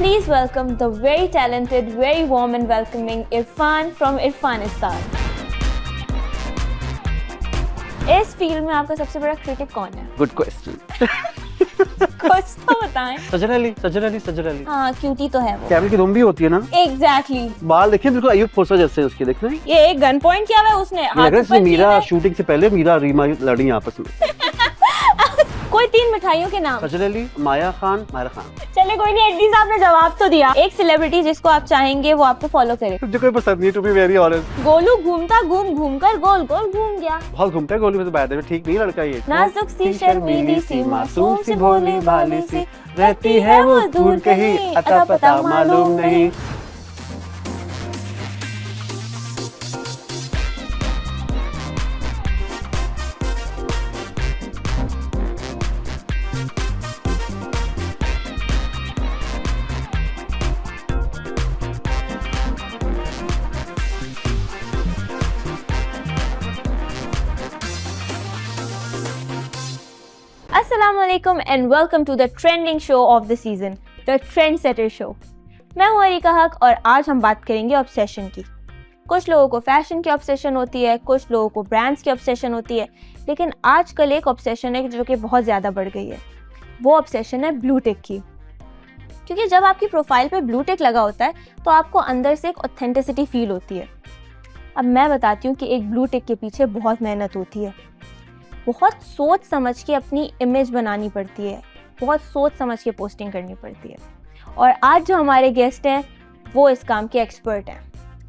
please welcome the very talented, very warm and welcoming Irfan from Irfanistan. इस field में आपका सबसे बड़ा क्रिटिक कौन है? Good question. कुछ तो बताएं। सजर अली। हाँ, क्यूटी तो है वो। कैमरे की दुम भी होती है ना? Exactly. बाल देखिए बिल्कुल अयूब खोसा जैसे उसके, देख रहे हैं? ये एक गन पॉइंट किया हुआ है उसने। लग रहा है मीरा शूटिंग से पहले मीरा रीमा लड़ी आपस में। कोई 3 मिठाइयों के नाम। सजर अली, माया खान, मायरा खान। चले कोई नहीं, एटलीस्ट आपने जवाब तो दिया। एक सेलिब्रिटी जिसको आप चाहेंगे वो आपको फॉलो करे। मुझे कोई पसंद नहीं, to be very honest. Golu घूमता घूम कर गोल गोल घूम गया। बहुत घूमता है गोलू में, तो बात है ठीक नहीं लड़का ये। नाजुक सी शर्मीली सी मासूम सी भोली भाली सी रहती है वो दूर कहीं, अता पता मालूम नहीं। Assalamualaikum and welcome to the trending show of the season, the Trendsetter Show. मैं हूँ अरिका हक और आज हम बात करेंगे ऑब्सेशन की। कुछ लोगों को फैशन की ऑब्सेशन होती है, कुछ लोगों को ब्रांड्स की ऑब्सेशन होती है, लेकिन आजकल एक ऑब्सेशन है जो कि बहुत ज़्यादा बढ़ गई है। वो ऑब्सेशन है ब्लू टिक की। क्योंकि जब आपकी प्रोफाइल पे ब्लू टिक लगा होता है तो आपको अंदर से एक ऑथेंटिसिटी फील होती है। अब मैं बताती हूँ कि एक ब्लू टिक के पीछे बहुत मेहनत होती है, बहुत सोच समझ के अपनी इमेज बनानी पड़ती है, बहुत सोच समझ के पोस्टिंग करनी पड़ती है। और आज जो हमारे गेस्ट हैं वो इस काम के एक्सपर्ट हैं।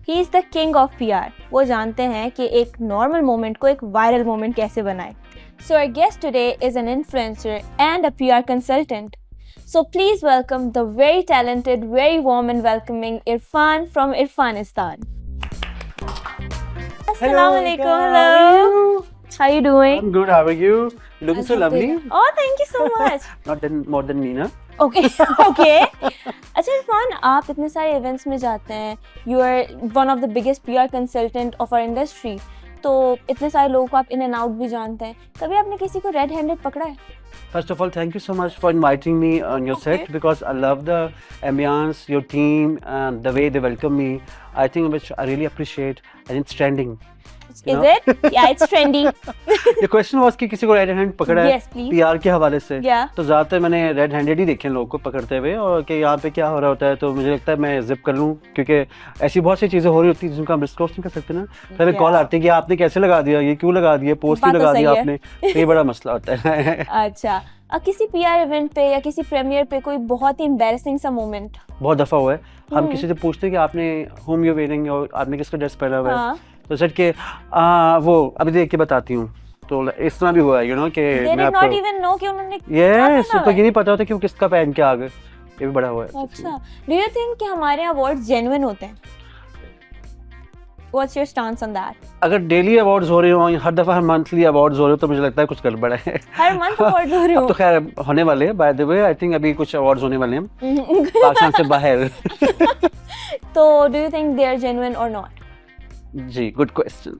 He is the king of PR। वो जानते हैं कि एक नॉर्मल मोमेंट को एक वायरल मोमेंट कैसे बनाए। So our guest today is an influencer and a PR consultant. So please welcome the very talented, very warm and welcoming Irfan from Irfanistan. Assalamualaikum. Hello. How are you doing? I'm good. How are you? Looking so lovely. Oh, thank you so much. Not more than me, na? Okay. अच्छा इरफान, आप इतने सारे events में जाते हैं, you are one of the biggest PR consultant of our industry, तो इतने सारे लोगों को आप इन एंड आउट भी जानते हैं, कभी आपने किसी को रेड हैंडेड पकड़ा है? First of all, thank you so much for inviting me on your set because I love the ambience, your team, and the way they welcome me. I think which I really appreciate, and it's trending. Is it? Yeah, it's trendy. The question was कि किसी को red hand पकड़ा है? Yes, please. PR के हवाले से। Yeah. तो ज़्यादातर मैंने रेड हैंडेड ही देखे लोगों को पकड़ते हुए, और कि यहाँ पे क्या हो रहा होता है, तो मुझे लगता है मैं जिप कर लूँ, क्योंकि ऐसी बहुत सी चीज़ें हो रही होती हैं जिनको हम डिस्कस नहीं कर सकते ना। तो हमें कॉल आती है कि आपने कैसे लगा दिया, ये क्यों लगा दिया, पोस्ट क्यों लगा दिया आपने, तो ये बड़ा मसला होता है। अच्छा, किसी PR इवेंट पे या किसी प्रीमियर पे कोई बहुत ही एम्बैरेसिंग सा मोमेंट? बहुत दफ़ा हुआ है। हम किसी से पूछते हैं कि आपने होम यू वेयरिंग, और आपने किसका ड्रेस पहना हुआ है, तो सर के वो अभी देख के बताती हूँ। तो इस तरह भी हुआ है, यू नो, कि मैं आपको not even know कि उन्होंने यस, तो ये नहीं पता होता कि वो किसका पहन के आ गए। ये भी बड़ा हुआ है। अच्छा, डू यू थिंक कि हमारे अवार्ड्स जेन्युइन होते हैं? What's your stance on that? अगर डेली अवार्ड्स हो रहे हो, हर दफा हर मंथली अवार्ड्स हो रहे हो, तो मुझे लगता है कुछ गड़बड़ है। हर मंथ अवार्ड हो रहे हो? अब तो खैर होने वाले हैं, by the way I think अभी कुछ अवार्ड्स होने वाले हैं पाकिस्तान से बाहर। तो do you think they are genuine और नॉट? जी, गुड क्वेश्चन।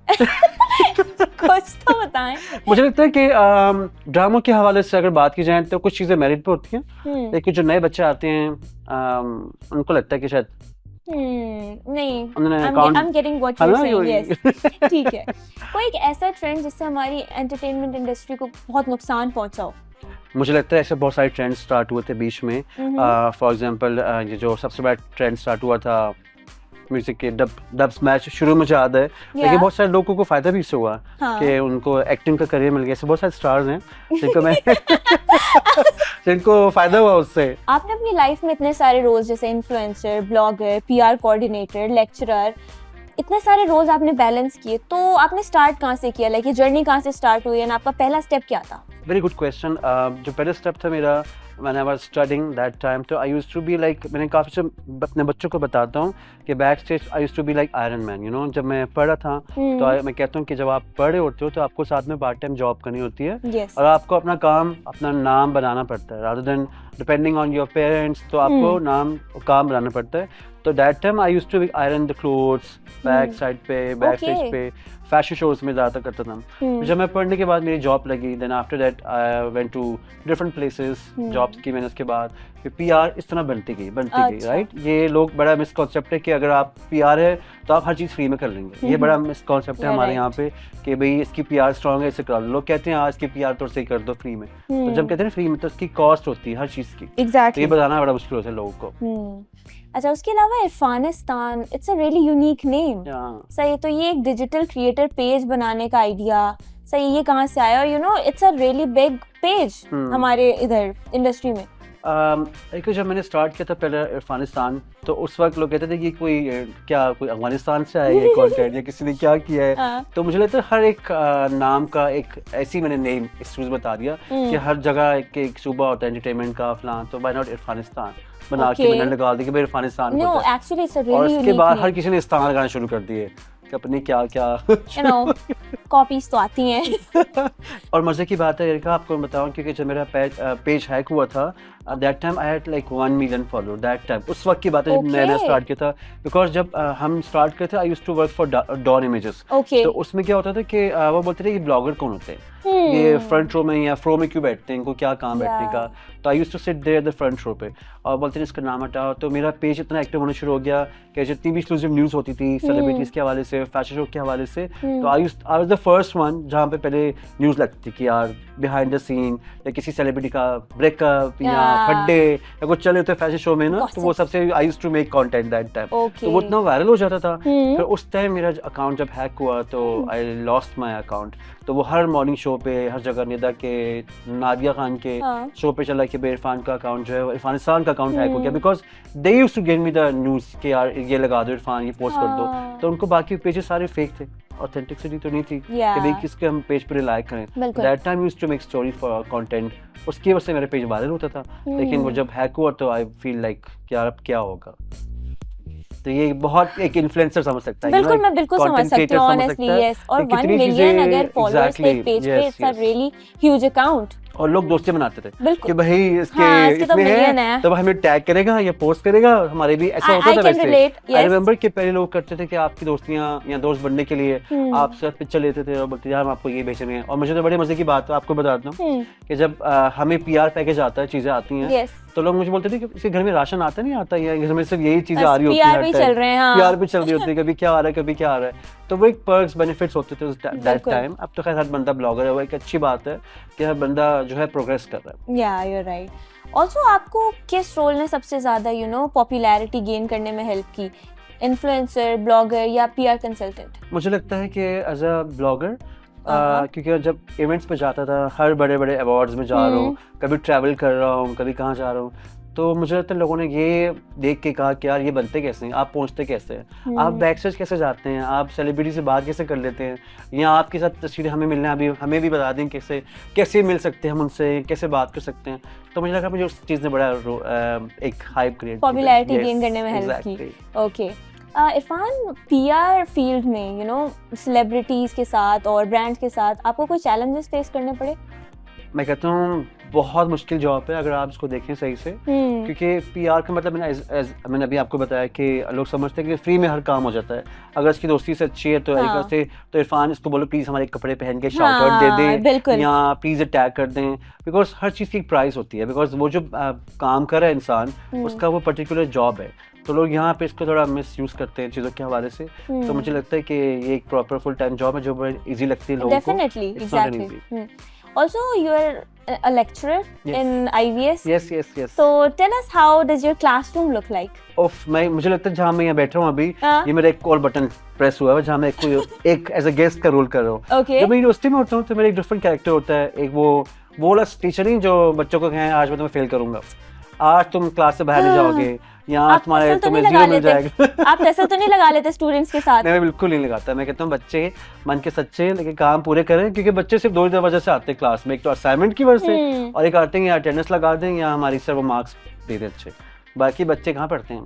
कुछ तो बताएं। मुझे लगता है कि ड्रामों के हवाले से अगर बात की जाए तो कुछ चीज़ें मेरिट पे होती हैं, लेकिन जो नए बच्चे आते हैं उनको लगता है कि शायद नहीं, I'm getting what you're saying. Yes. ठीक है। कोई एक ऐसा ट्रेंड जिससे हमारी एंटरटेनमेंट इंडस्ट्री को बहुत नुकसान पहुंचा हो? मुझे लगता है ऐसे बहुत सारे ट्रेंड स्टार्ट हुए थे बीच में। फॉर एग्जांपल ये जो सबसे बड़ा ट्रेंड स्टार्ट हुआ था म्यूजिक के डब स्मैश, शुरू में याद है, लेकिन बहुत सारे लोगों को फायदा भी इससे हुआ कि उनको एक्टिंग का करियर मिल गया। ऐसे बहुत सारे स्टार्स हैं जिनको फायदा हुआ उससे। आपने अपनी लाइफ में इतने सारे रोल्स जैसे influencer, blogger, PR coordinator, lecturer, इतने सारे रोल्स आपने बैलेंस किए, तो आपने स्टार्ट कहाँ से किया? लाइक ये जर्नी कहाँ से स्टार्ट हुई, और आपका पहला स्टेप क्या था? Very good question. जो पहला स्टेप था मेरा, when I was studying that time, तो I used to be like, मैंने काफ़ी से अपने बच्चों को बताता हूँ कि back stage I used to be like Iron Man, you know। जब मैं पढ़ रहा था तो मैं कहता हूँ कि जब आप पढ़ रहे होते हो तो आपको साथ में पार्ट टाइम जॉब करनी होती है, और आपको अपना काम, अपना नाम बनाना पड़ता है, rather than depending on your parents, तो आपको काम बनाना पड़ता है। तो that time I used to be iron the clothes, back side पे, बैक स्टेज पे, फैशन शोज में ज़्यादा करता था। जब मैं पढ़ने के बाद मेरी जॉब लगी, then after that that I went to different places, jobs की मैंने उसके बाद। फिर पीआर इस तरह बनती गई अच्छा। राइट। ये लोग बड़ा मिसकॉन्सेप्ट है कि अगर आप पीआर है तो आप हर चीज़ फ्री में कर लेंगे, ये बड़ा मिसकॉन्सेप्ट है Yeah, हमारे right. यहाँ पे कि भाई इसकी पीआर स्ट्रॉन्ग है इसे करा लो। लोग कहते हैं आज की पीआर तो सही कर दो फ्री में, तो जब कहते हैं फ्री में तो उसकी कॉस्ट होती है हर चीज़ की, तो ये एग्जैक्टली। बताना बड़ा मुश्किल होता है लोगों को। अच्छा, उसके अलावा Irfanistan, it's a really unique name. सही, तो ये एक डिजिटल क्रिएटर पेज बनाने का आइडिया, सही, ये कहाँ से आया? You know it's a really big page हमारे इधर इंडस्ट्री में। एक जब मैंने स्टार्ट किया था पहले अफगानिस्तान, तो उस वक्त लोग कहते थे कि कोई कोई अफगानिस्तान से आया है कंटेंट या किसी ने क्या किया है। तो मुझे लगता है हर एक नाम का एक ऐसी मैंने नेम एक्सक्यूज बता दिया कि हर जगह एक सूबा होता है एंटरटेनमेंट का फलां, तो व्हाई नॉट अफगानिस्तान बना के मैंने लगा दी कि भाई Afghanistan no actually it's a really और यूनिक। उसके बाद हर किसी ने इस्तान लगाना शुरू कर दिए कि अपनी क्या यू नो कॉपीज तो आती हैं। और मजे की बात है एरिका, आपको बताऊं क्योंकि जब मेरा पेज हैक हुआ था that time I had like 1 million follower that time, उस वक्त की बात है जब मैंने स्टार्ट किया था। बिकॉज जब हम स्टार्ट करते थे I used to work for Dawn Images, तो उसमें क्या होता था कि वो बोलते थे कि ब्लॉगर कौन होते हैं, ये फ्रंट रो में या फ्रो में क्यों बैठते हैं, इनको क्या काम बैठने का। तो I used to sit there the front row पे और बोलते थे इसका नाम हटाओ। तो मेरा पेज इतना एक्टिव होना शुरू हो गया कि जितनी भी एक्सक्लूसिव न्यूज़ होती थी सेलिब्रिटीज़ के हवाले से, फैशन शो के हवाले से, तो I was the first one जहाँ पे पहले न्यूज़ लगती थी कि यार बिहाइंड द सीन या किसी सेलिब्रिटी का ब्रेकअप या बर्थडे या कुछ चले होते फैशन शो में ना, तो वो सबसे I used to make content that time. तो वो इतना वायरल हो जाता था। फिर उस टाइम मेरा अकाउंट जब हैक हुआ तो आई लॉस्ट माय अकाउंट। तो वो हर मॉर्निंग शो पे हर जगह निदा के नादिया खान के शो पे चला कि इरफान का अकाउंट जो है अफगानिस्तान का अकाउंट हैक हो गया, because they used to give me the news कि यार ये लगा दो इरफान, ये पोस्ट कर दो। तो उनको बाकी पेजेस सारे फेक थे, ऑथेंटिसिटी तो नहीं थी कि भाई किसके हम पेज पे रिलाई करें। That time used to make story for content, उसकी वजह से मेरा पेज वायरल होता था। लेकिन वो जब हैक हुआ तो आई फील लाइक यार अब क्या होगा। तो ये बहुत एक इन्फ्लुएंसर समझ सकता है, बिल्कुल मैं बिल्कुल समझ सकती हूँ ऑनेस्टली। यस, और 1 मिलियन अगर फॉलोअर्स पे पेज पे it's a really huge account. और लोग दोस्ती बनाते थे कि भाई इसके इसके तो मिलियन है, तब हमें टैग करेगा या पोस्ट करेगा, हमारे भी ऐसा होता था वैसे। आई रिमेंबर कि पहले लोग करते थे कि आपकी दोस्तियां या दोस्त बनने के लिए आप साथ पिक्चर लेते थे और बोलते यार हम आपको ये भेजने हैं। और मुझे तो बड़े मजे की बात है, आपको बताता हूँ कि जब हमें पीआर पैकेज आता है, चीजें आती हैं, तो लोग मुझे बोलते थे कि इसके घर में राशन आता नहीं आता, या घर में सिर्फ यही चीजें आ रही होती हैं, पीआर भी चल रही होती है, कभी क्या आ रहा है कभी क्या आ रहा है। तो वो एक पर्क्स बेनिफिट्स होते थे उस दैट टाइम। अब तो खैर हर बंदा ब्लॉगर है, वो एक अच्छी बात है कि हर बंदा जो है प्रोग्रेस कर रहा है। या यू आर राइट। ऑल्सो आपको किस रोल ने सबसे ज्यादा यू नो पॉपुलैरिटी गेन करने में हेल्प की, इन्फ्लुएंसर, ब्लॉगर या पीआर कंसल्टेंट? मुझे लगता है कि एज अ ब्लॉगर, क्योंकि जब इवेंट्स पे जाता था, हर बड़े बड़े अवार्ड्स में जा रहा हूँ, कभी ट्रैवल कर रहा हूँ, कभी कहाँ जा रहा हूँ, तो मुझे लगता है लोगों ने ये देख के कहा कि यार ये बनते कैसे हैं, आप पहुंचते कैसे हैं, आप बैक स्टेज कैसे जाते हैं, आप सेलिब्रिटी से बात कैसे कर लेते हैं, या आपके साथ तस्वीरें हमें मिलना है, अभी हमें भी बता दें कैसे मिल सकते हैं हम उनसे, कैसे बात कर सकते हैं। तो मुझे लगा मुझे उस चीज़ ने बड़ा एक हाइप क्रिएट, पॉपुलैरिटी गेन करने में हेल्प की। ओके इरफान, पीआर फील्ड में यू नो सेलिब्रिटीज़ के साथ और ब्रांड्स के साथ आपको कोई चैलेंजेस फेस करने पड़े? मैं कहता हूँ बहुत मुश्किल जॉब है अगर आप इसको देखें सही से, क्योंकि पीआर का मतलब मैंने अभी आपको बताया कि लोग समझते हैं कि फ्री में हर काम हो जाता है। अगर इसकी दोस्ती से अच्छी है तो तो इरफान इसको बोलो प्लीज़ हमारे कपड़े पहन के शाउट आउट दे दें या प्लीज़ टैग कर दें, बिकॉज हर चीज़ की एक प्राइस होती है, बिकॉज वो जो काम कर रहा है इंसान उसका वो पर्टिकुलर जॉब है। तो लोग यहाँ पे इसको थोड़ा मिस यूज़ करते हैं चीज़ों के हवाले से। तो मुझे लगता है कि ये एक प्रॉपर फुल टाइम जॉब है जो बड़ी ईजी लगती है लोगों को। Definitely, exactly. Also, you are a lecturer in IVS. Yes, yes, yes. So tell us, how does your classroom look like? मुझे लगता है जहाँ मैं यहाँ बैठ रहा हूँ अभी, ये मेरा एक कॉल बटन प्रेस हुआ है जहाँ मैं एक एज अ गेस्ट का रोल कर रहा हूँ। Okay. जब मैं यूनिवर्सिटी में होता हूँ तो मेरा एक डिफरेंट कैरेक्टर होता है। एक वो वाला टीचर नहीं जो बच्चों को कहें आज मैं तुम्हें फेल करूंगा, आज तुम क्लास से बाहर नहीं जाओगे, यहाँ तुम्हारे तुम्हें जीरो मिल जाएगा। आप टसल तो नहीं लगा लेते स्टूडेंट्स के साथ? नहीं, मैं बिल्कुल नहीं लगाता। मैं कहता हूँ बच्चे मन के सच्चे लेकिन काम पूरे करें, क्योंकि बच्चे सिर्फ दो वजह से आते हैं क्लास में, एक तो असाइनमेंट की वजह से और एक आते हैं या अटेंडेंस लगा दें या हमारी सर वो मार्क्स दे दें अच्छे, बाकी बच्चे कहाँ पढ़ते हैं।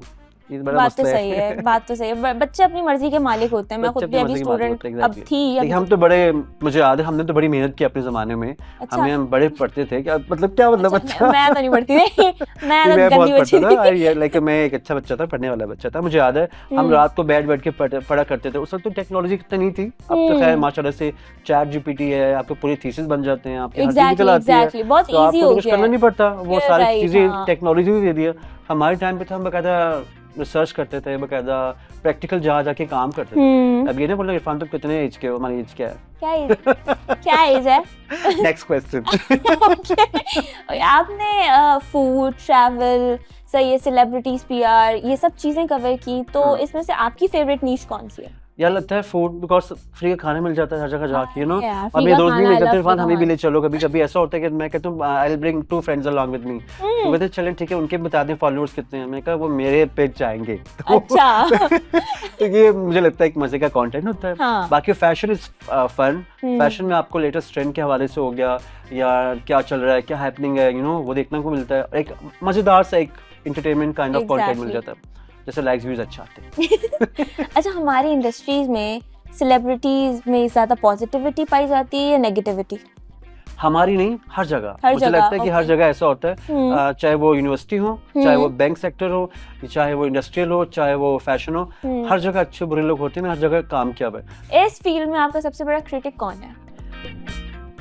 ये बड़ा बात तो मसला सही है, बात तो सही है। बच्चे अपनी मर्जी के मालिक होते हैं। मैं बच्चे खुद भी अपनी अभी मर्जी के मालिक स्टूडेंट होते हैं, अब exactly. थी देखिए, अभी। हम तो बड़े, मुझे याद है हमने तो बड़ी मेहनत की अपने ज़माने में। अच्छा। हम बड़े पढ़ते थे, क्या मतलब, क्या मतलब अच्छा। मैं तो नहीं पढ़ती थी, मैं तो मैं बहुत गंदी बच्ची पढ़ता था, थी। लाइक मैं एक अच्छा बच्चा था, पढ़ने वाला बच्चा था। मुझे याद है हम रात को बैठ के पढ़ा करते थे। उस वक्त तो टेक्नोलॉजी कितनी नहीं थी। अब तो खैर माशाल्लाह से चैट जीपीटी है, आपके पूरे थीसिस बन जाते हैं, आपकी हर चीज़ निकल आती है, एग्जैक्टली, बहुत तो इजी आपको हो तो कुछ गया करना है। नहीं पड़ता। वो You're सारी right, चीज़ें हाँ। टेक्नोलॉजी भी दे दिया। हमारे टाइम पे तो हम बकायदा रिसर्च करते थे, बकायदा प्रैक्टिकल जा जाके काम करते थे। अब ये नहीं बोलना इरफान तुम कितने एज के हो, हमारी एज क्या है। क्या एज है? Next question. Okay. आपने फूड, ट्रैवल, सही है, सेलिब्रिटीज, पीआर, ये सब चीजें कवर की, तो इसमें से आपकी फेवरेट नीश कौन सी है? यार लगता है फूड, बिकॉज फ्री का खाना मिल जाता है हर जगह जाके, यू नो। यार, और free मेरे का दोस्त भी खाना, मिल I जाते love हैं, इरफान free का हमें भी खाना। ले चलो। कभी कभी ऐसा होता है कि मैं कहता हूँ I will bring 2 friends along with me, तो कहते हैं चलें ठीक है, उनके बता दें फॉलोअर्स कितने हैं। मैं कहा वो मेरे पेज जाएंगे। अच्छा। तो ये मुझे लगता है एक मजे का कंटेंट होता है। हाँ। बाकी फैशन इज फन। फैशन में आपको लेटेस्ट ट्रेंड के हवाले से हो गया, या क्या चल रहा है, क्या हैपनिंग है, यू नो, वो देखने को मिलता है। एक मजेदार सा एक entertainment kind of content mill Exactly. जाता है, जैसे लाइक्स व्यूज अच्छा आते हैं। अच्छा, हमारी इंडस्ट्रीज में सेलिब्रिटीज में ज्यादा पॉजिटिविटी पाई जाती है या नेगेटिविटी? हमारी नहीं, हर जगह। हर मुझे जगह, लगता है कि हर okay. जगह ऐसा होता है, चाहे वो यूनिवर्सिटी हो, चाहे वो बैंक सेक्टर हो, चाहे वो इंडस्ट्रियल हो, चाहे वो फैशन हो, हर जगह अच्छे बुरे लोग होते हैं ना, हर जगह काम किया हुआ है। इस फील्ड में आपका सबसे बड़ा क्रिटिक कौन है?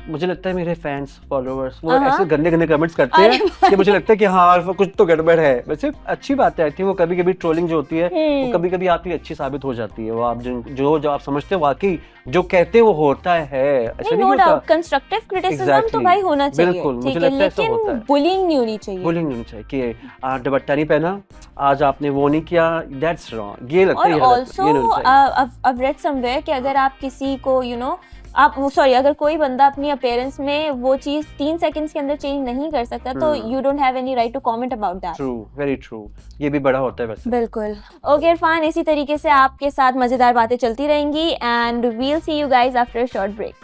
मुझे लगता है मेरे फैंस, फॉलोअर्स, वो ऐसे गंदे गंदे कमेंट्स करते हैं कि मुझे लगता है कि हाँ यार कुछ तो गड़बड़ है। वैसे अच्छी बात है, आई थिंक वो कभी कभी ट्रोलिंग जो होती है वो कभी कभी आपकी अच्छी साबित हो जाती है। वो आप जो आप समझते हो वाकई जो कहते हैं वो होता है, ऐसा नहीं नो होता। डाउट, कंस्ट्रक्टिव क्रिटिसिज्म तो भाई होना चाहिए, बिल्कुल, मुझे ठीक है, लगता है ऐसा होता लेकिन है। बुलिंग नहीं होनी चाहिए। बुलिंग नहीं होनी चाहिए कि आज दुपट्टा नहीं पहना, आज आपने वो नहीं किया, दैट्स रॉन्ग। ये लगता है और ये गलत है, ऑल्सो ये नहीं होना चाहिए। I've read somewhere कि अगर आप किसी को आप सॉरी, अगर कोई बंदा अपनी अपीयरेंस में वो चीज 3 सेकंड्स के अंदर चेंज नहीं कर सकता, तो you don't have any right to comment about that. True, very true. ये भी बड़ा होता है वैसे। बिल्कुल। ओके इरफान, इसी तरीके से आपके साथ मजेदार बातें चलती रहेंगी and we'll see you guys after a short break.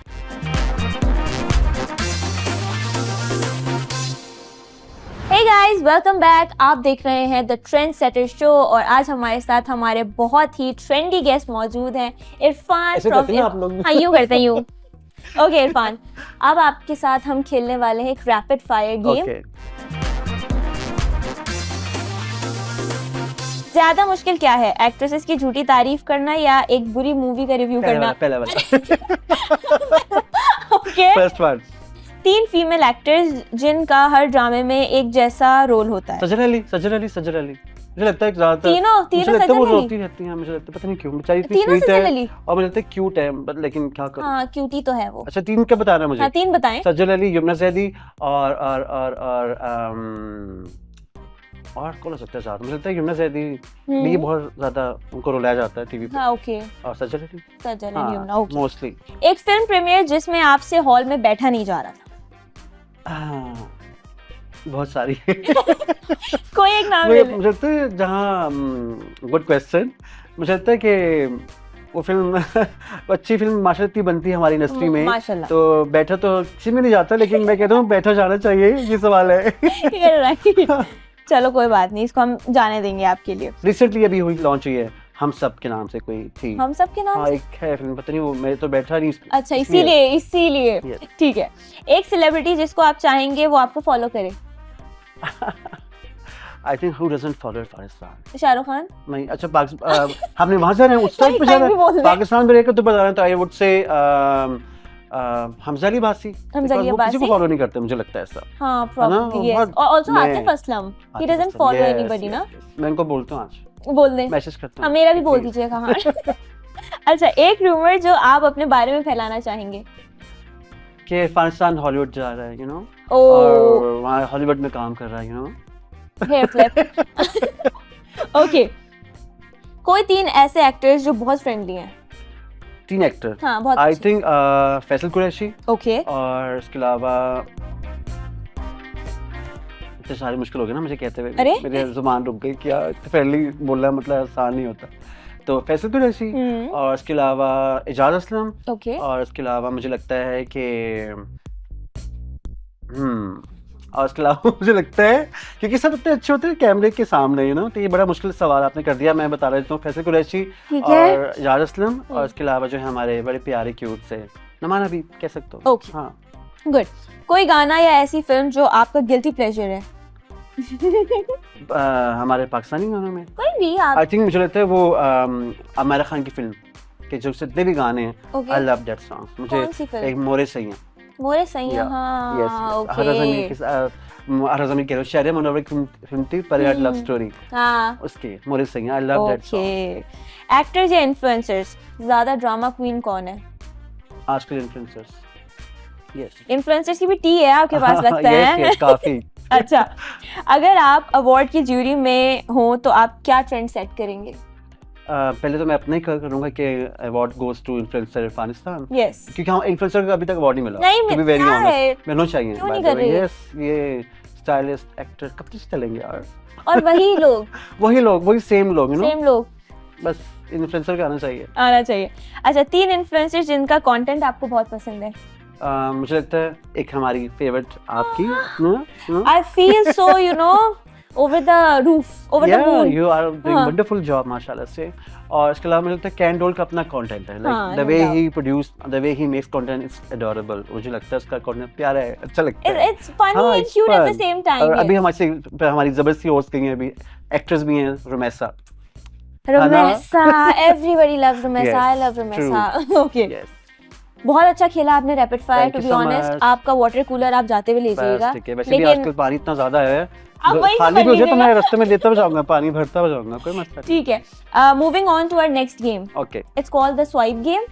Hey guys, welcome back. आप देख रहे हैं द ट्रेंड सेटर शो और आज हमारे साथ हमारे बहुत ही ट्रेंडी गेस्ट मौजूद हैं, इरफान ऐसे करते हैं ना आप लोग। हाँ, यूं करते हैं, यूं। ओके इरफान, अब आपके साथ हम खेलने वाले हैं एक रैपिड फायर गेम। ओके। ज्यादा मुश्किल क्या है, एक्ट्रेसेस की झूठी तारीफ करना या एक बुरी मूवी का रिव्यू करना? पहला वाला। Okay. First one. 3 female actors जिनका हर ड्रामे में एक जैसा रोल होता है। सजर अली। मुझे लगता है ज्यादातर तीनों मुझे लगता है सजर वो अली? रोती रहती हैं, मुझे लगता है पता नहीं क्यों, बेचारी इतनी तीनों स्वीट सजर अली? है और मुझे लगता है क्यूट है, बट लेकिन क्या करूं। हाँ, क्यूटी तो है वो। अच्छा 3 क्या बताना है मुझे? हाँ, 3 बताएं। सजल अली, यमुना जैदी और कौन हो सकता है साथ? मुझे लगता है यमुना जैदी भी बहुत ज्यादा उनको रुलाया जाता है टीवी पे। हाँ, ओके। और सजल अली, सजल अली, हाँ, यमुना, ओके। मोस्टली। एक फिल्म प्रीमियर जिसमें आपसे हॉल में बैठा नहीं जा रहा था? बहुत सारी। कोई एक नाम ले ले। मुझे लगता है जहाँ गुड क्वेश्चन, मुझे लगता है कि वो फिल्म अच्छी फिल्म माशाल्लाह इतनी बनती है हमारी इंडस्ट्री में, माशाल्लाह। तो बैठा तो किसी में नहीं जाता, लेकिन मैं कहता हूँ बैठा जाना चाहिए, ये सवाल है। You're right. चलो कोई बात नहीं, इसको हम जाने देंगे आपके लिए। रिसेंटली अभी हुई, लॉन्च हुई है, हम सब के नाम से कोई थी। हम सब के नाम हाँ, से? एक है फिल्म, पता नहीं वो, मैं तो बैठा नहीं। अच्छा, इसीलिए Yes. ठीक है। एक सेलिब्रिटी जिसको आप चाहेंगे वो आपको फॉलो करे? I think who doesn't follow Pakistan? Shahrukh Khan? नहीं, अच्छा हमने वहां जाना है, उस साइड पे जाना है, पाकिस्तान में रहकर तो बताना, तो I would say Hamza Ali बासी। हमजा अली वो किसी को बासी? फॉलो नहीं करते, मुझे लगता है ऐसा। हाँ, probably yes. और also Atif Aslam, he doesn't follow anybody ना? मैं इनको बोलता हूँ, आज बोल दें, मैसेज करता हाँ, हूँ। मेरा भी बोल दीजिएगा। हाँ। अच्छा, एक रूमर जो आप अपने बारे में फैलाना चाहेंगे? कि इरफान हॉलीवुड जा रहा है, यू नो, ओ, और वहाँ हॉलीवुड में काम कर रहा है, you know. Hair flip. Okay, कोई 3 ऐसे एक्टर्स जो बहुत फ्रेंडली हैं? 3 एक्टर, हाँ, बहुत आई अच्छे। Think Faisal Qureshi, okay. और इसके अलावा इतने सारे मुश्किल हो गए ना मुझे कहते हुए, अरे? मेरे जुबान रुक गई, क्या फ्रेंडली बोलना मतलब आसान नहीं होता। तो फैसल कुरैशी, और इसके अलावा एजाज असलम, ओके। और इसके अलावा मुझे लगता है कि और उसके अलावा मुझे लगता है क्योंकि सब इतने अच्छे होते हैं कैमरे के सामने, यू नो, तो ये बड़ा मुश्किल सवाल आपने कर दिया। मैं बता देता हूँ, फैसल कुरैशी ठीक है। और यार असलम, और इसके अलावा जो है हमारे बड़े प्यारे क्यूट से नमाना भी कह सकते हो। Okay. हाँ, गुड। कोई गाना या ऐसी फिल्म जो आपका गिल्टी प्लेजर है? हमारे पाकिस्तानी गानों में कोई भी आप। आई थिंक मुझे लगता है वो आमिर खान की फिल्म के जो जितने भी गाने हैं, Okay. I love that song. मुझे कौन सी फिल्म? एक मोरे सही हैं, मोरे सही है। Yeah. हाँ यस, हर ज़मीन ओके। के हर ज़मीन के शहर मुनव्वर की फिल्म थी परियार लव स्टोरी, हाँ उसके मोरे सही हैं, I love that song. Okay. Actors या इन्फ्लुएंसर्स ज्यादा ड्रामा क्वीन कौन है? आजकल इन्फ्लुएंसर्स, यस इन्फ्लुएंसर्स की भी टी है आपके पास लगता है। यस काफी। अच्छा, अगर आप अवार्ड की ज्यूरी में हो तो आप क्या ट्रेंड सेट करेंगे? पहले तो मैं अपना ही करूंगा कि award goes to influencer Afghanistan, yes. क्योंकि हम इन्फ्लुएंसर को अभी तक अवार्ड नहीं मिला। नहीं टू बी वेरी मिलता है। ऑनेस्ट, मिलना चाहिए। क्यों नहीं कर रहे? यस, ये स्टाइलिस्ट एक्टर कब तक चलेंगे यार? और वही लोग वही लोग, वही सेम लोग, यू नो, सेम लोग बस इन्फ्लुएंसर का आना चाहिए। आना चाहिए। अच्छा, 3 इन्फ्लुएंसर्स जिनका कंटेंट आपको बहुत पसंद है। मुझे लगता है एक हमारी फेवरेट आपकी, I feel so you know over the roof, over the moon. You are doing हाँ। वंडरफुल जॉब माशाल्लाह से। और इसके अलावा मुझे लगता है कैन डोल का अपना कंटेंट है, हाँ, like the no way doubt. He produce, the way he makes content is adorable. मुझे लगता है उसका कंटेंट प्यारा है, अच्छा लगता है। इट्स फनी हाँ, and it's cute at the fun. Same और टाइम। अभी हमारी जबरदस्ती होस्ट गई है, अभी एक्ट्रेस भी हैं, Rumaisa. Rumaisa, everybody loves Rumaisa, Yes, I love Rumaisa. Okay, yes, बहुत अच्छा खेला आपने rapid fire. Thank to you be so honest, much. आपका वाटर कूलर आप जाते हुए ले बस जाइएगा। ठीक है। वैसे भी लेकिन आजकल पानी इतना ज्यादा है, आप वही खाली भी हो जाए तो लीजिएगा। मैं रास्ते में लेता जाऊंगा, पानी भरता जाऊंगा, कोई मसला नहीं। ठीक है। Moving on to our next game, okay, it's called the swipe game.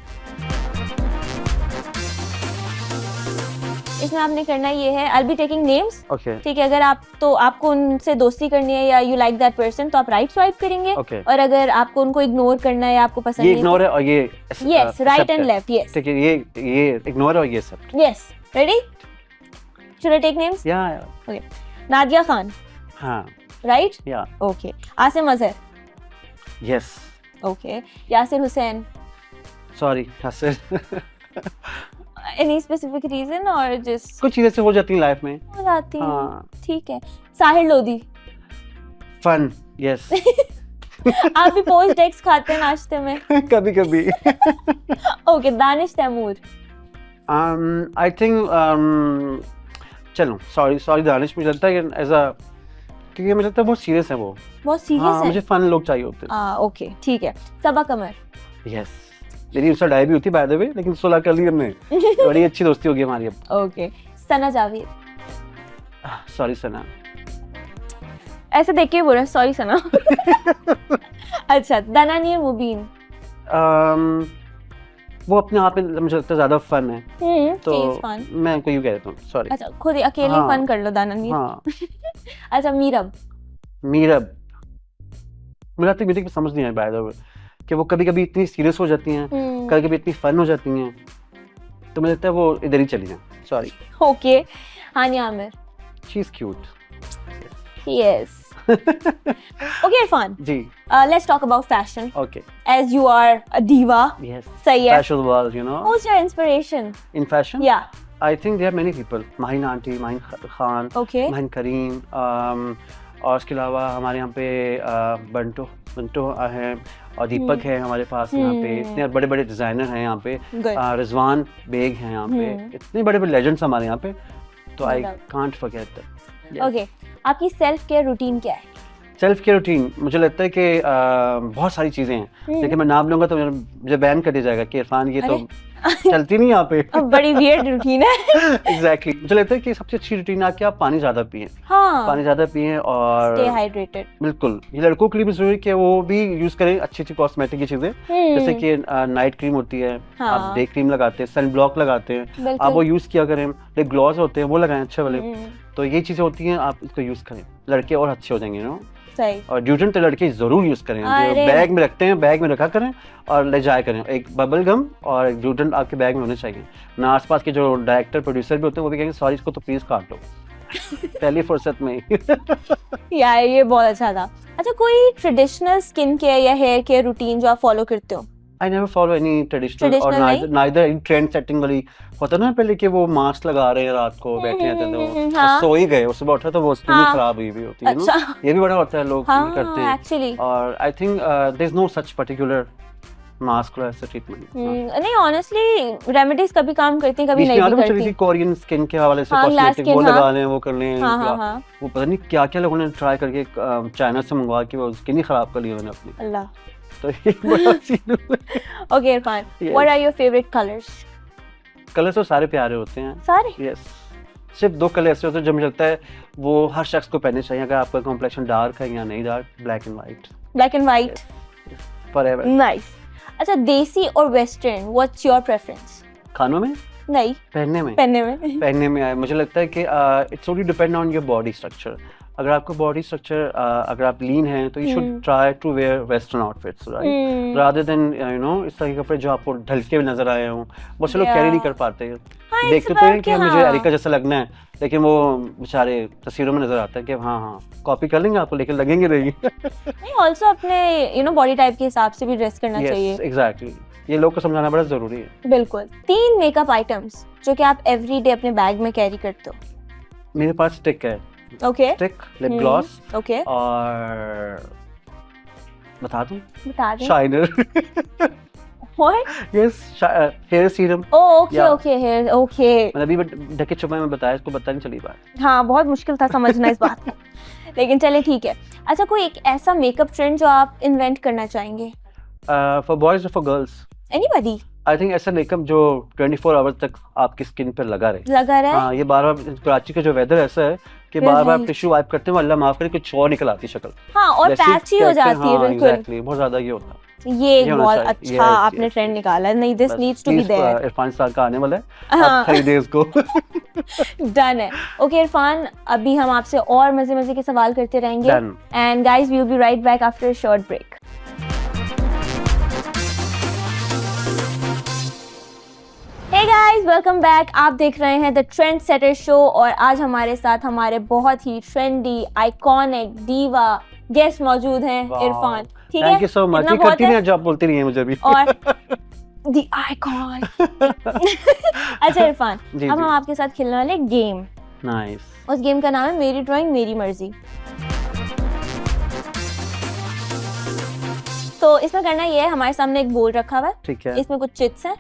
इसमें आपने करना ये है, I be taking names. Okay, ठीक है, अगर आपको उनसे दोस्ती करनी है या यू लाइक दैट पर्सन तो आप राइट स्वाइप करेंगे। Okay. और अगर आपको उनको इग्नोर करना है या आपको पसंद ये नहीं इग्नोर है और ये yes, right and left. Yes ठीक है, ये इग्नोर है और ये accept. Yes, ready? Should I take names? या ओके, नादिया खान, हाँ, राइट? या okay. Asim Azhar, yes, okay. Yasir Hussain, sorry Hasan. Any specific reason और जस्ट कुछ चीजें से हो जाती हैं लाइफ में। हो जाती हैं? हाँ, ठीक है। Sahir Lodhi, fun, yes. आप भी पोस्ट डेक्स खाते हैं नाश्ते में? कभी कभी। Okay. Danish Taimoor, I think चलो सॉरी दानिश, मुझे लगता है कि एज अ, क्योंकि मुझे लगता है बहुत सीरियस है वो। बहुत सीरियस हाँ, है। मुझे फन लोग चाहिए होते हैं। ओके, ठीक है। सबा कमर, यस, मेरी उससे डाई भी होती बाय द वे, लेकिन सुलह कर ली हमने, बड़ी अच्छी दोस्ती होगी हमारी अब। ओके। सना जावेद, सॉरी सना। ऐसे देख के बोल रहा सॉरी सना। अच्छा, दनानियर मुबीन, वो अपने आप में मुझे लगता है ज्यादा फन है, तो फन। मैं उनको यूं कह देता हूँ, सॉरी। अच्छा, खुद ही अकेले हाँ। फन कर लो दनानियर। हाँ, अच्छा, मीरब, मीरब, मुझे लगता है म्यूजिक में समझ नहीं आया बाय द वे कि वो कभी कभी इतनी सीरियस हो जाती हैं, कभी कभी इतनी फन हो जाती हैं, तो मुझे लगता है वो इधर ही चली जाए, sorry. Okay. Hania Aamir, she is cute. Yes. Okay Irfan, ji, let's talk about fashion okay, as you are a diva. Yes, सही है। Fashion world, you know, Who's your inspiration? In fashion Yeah. I think there are many people, Mahin aunty, Mahin Khan, Okay. Mahin Karim, और इसके अलावा हमारे यहाँ पे बंटो हैं, और दीपक है हमारे पास यहाँ पे, इतने बड़े बड़े डिजाइनर हैं यहाँ पे, Good. रिजवान बेग हैं यहाँ पे, इतने बड़े बड़े लेजेंड्स हमारे यहाँ पे, तो No I doubt. Can't forget that. Okay. आपकी सेल्फ केयर रूटीन क्या है? सेल्फ केयर रूटीन, मुझे लगता है कि बहुत सारी चीज़ें हैं, लेकिन मैं नाम लूँगा तो मुझे बैन कर दिया जाएगा कि इरफान ये तो चलती नहीं यहाँ पे। बड़ी वियर्ड रूटीन है। एग्जैक्टली, मुझे लगता है कि सबसे अच्छी रूटीन आपकी, आप पानी ज़्यादा पिएं, हाँ। पानी ज़्यादा पिएं, और Stay hydrated. बिल्कुल, ये लड़कों के लिए भी जरूरी है कि वो भी यूज़ करें अच्छी अच्छी कॉस्मेटिक की चीज़ें, जैसे कि नाइट क्रीम होती है, हाँ। आप डे क्रीम लगाते हैं, सन ब्लॉक लगाते हैं, बिल्कुल। आप वो यूज़ किया करें, लिप ग्लॉस होते हैं वो लगाएं अच्छे वाले, तो ये चीज़ें होती हैं, आप इसको यूज़ करें, लड़के और अच्छे हो जाएंगे, यू नो। सही। और ड्यूरेंट तो लड़के ज़रूर यूज़ करें, जो अरे। बैग में रखते हैं बैग में रखा करें और ले जाया करें, एक बबल गम और एक ड्यूरेंट आपके बैग में होने चाहिए ना। आसपास के जो डायरेक्टर प्रोड्यूसर भी होते हैं वो भी कहेंगे सॉरी इसको तो प्लीज़ काट लो पहली फुर्सत में ही। यार ये बहुत अच्छा था। अच्छा, कोई ट्रेडिशनल स्किन केयर या हेयर केयर रूटीन जो आप फॉलो करते हो? I never follow any traditional or Traditional neither any trend setting वाली होता ना पहले कि वो मास्क लगा रहे हैं रात को बैठे रहते थे वो हाँ। सो ही गए उससे उठा तो वो स्किन हाँ। खराब हुई भी होती है अच्छा। ना ये भी बड़ा होता है लोग हाँ करते हैं एक्चुअली और I think there is no such particular mask और ऐसा ट्रीटमेंट नहीं ऑनेस्टली रेमेडीज कभी काम करती हैं कभी बीच में नहीं आलू भी चली थी करती। कोरियन स्किन के हवाले से हाँ, glass कॉस्मेटिक वो skin, लगा हाँ। लें वो कर लें हाँ हाँ हाँ वो पता नहीं क्या क्या लोगों ने ट्राई करके चाइना से मंगवा के वो स्किन ही खराब कर ली उन्होंने अपनी अल्लाह। तो ये बड़ा scene okay Irfan, Yes. What are your favourite colours? Colours तो सारे प्यारे होते हैं सारे? यस सिर्फ दो कलर ऐसे होते हैं जो मुझे लगता है वो हर शख्स को पहनने चाहिए अगर आपका कॉम्प्लेक्शन डार्क है या नहीं dark black and white black and white, forever nice. अच्छा देसी और वेस्टर्न, व्हाट्स योर प्रेफरेंस? खानों में नहीं पहनने में पहनने में आए मुझे लगता है कि it's only depend on your body structure अगर आपका बॉडी स्ट्रक्चर अगर आप लीन हैं तो you should try to wear western outfits right rather than you know इस तरह के कपड़े जो आपको ढलके हुए नजर आए हों बहुत से लोग कैरी नहीं कर पाते हैं हाँ, देखते तो हैं कि मुझे एरिका जैसा लगना है लेकिन वो बेचारे तस्वीरों में नजर आता है कि हाँ हाँ कॉपी कर लेंगे आपको लेकिन लगेंगे नहीं नहीं ऑल्सो अपने यू नो बॉडी टाइप के हिसाब से भी ड्रेस करना चाहिए। एग्जैक्टली ये लोग को समझाना बड़ा जरूरी है। बिल्कुल। 3 मेकअप आइटम्स जो कि आप एवरीडे अपने बैग में कैरी करते हो। मेरे पास स्टिक है okay stick lip gloss okay और बता दूं बता दें। Shiner what? Yes here serum okay Yeah. Okay hair okay. मैंने अभी ढके छुपे में बताया इसको पता नहीं चली बात हाँ बहुत मुश्किल था समझना इस बात को, लेकिन चले ठीक है। अच्छा कोई एक ऐसा मेकअप ट्रेंड जो आप इन्वेंट करना चाहेंगे? फॉर बॉयज और for girls anybody? I think ऐसा मेकअप जो 24 आवर्स तक आपकी स्किन पर लगा रहे लगा रहा है? हाँ ये बार बार कराची का जो वेदर ऐसा है कि बार बार टिश्यू वाइप करते हैं अल्लाह माफ करे कुछ और निकल आती शक्ल हाँ और जैसे पैची हो कहते हैं, जाती है हाँ, बिल्कुल। exactly, बहुत ज्यादा ये होता है ये ये एक होना बहुत चाहिए। अच्छा Yes, आपने yes, ट्रेंड निकाला है। नहीं दिस बस needs to be please, there. Irfan साल का आने वाला है हाँ। आप खरीदे इसको डन है। ओके इरफान, अभी हम आपसे और मजे मजे के सवाल करते रहेंगे Done. And guys we will be right back after a short break. Hey guys welcome back. आप देख रहे हैं द ट्रेंड सेटर शो और आज हमारे साथ हमारे बहुत ही ट्रेंडी आइकॉनिक डीवा गेस्ट मौजूद हैं Wow. इरफान। ठीक है, थैंक यू सो मच इतना ये बहुत करती है? नहीं है जो आप बोलती रही हैं मुझे भी और द आइकॉन। अच्छा इरफान, जी अब हम जी आपके साथ खेलने वाले गेम। नाइस उस गेम का नाम है मेरी ड्राइंग मेरी मर्जी। तो इसमें करना ये है, हमारे सामने एक बोर्ड रखा हुआ है, ठीक है इसमें कुछ चिट्स हैं,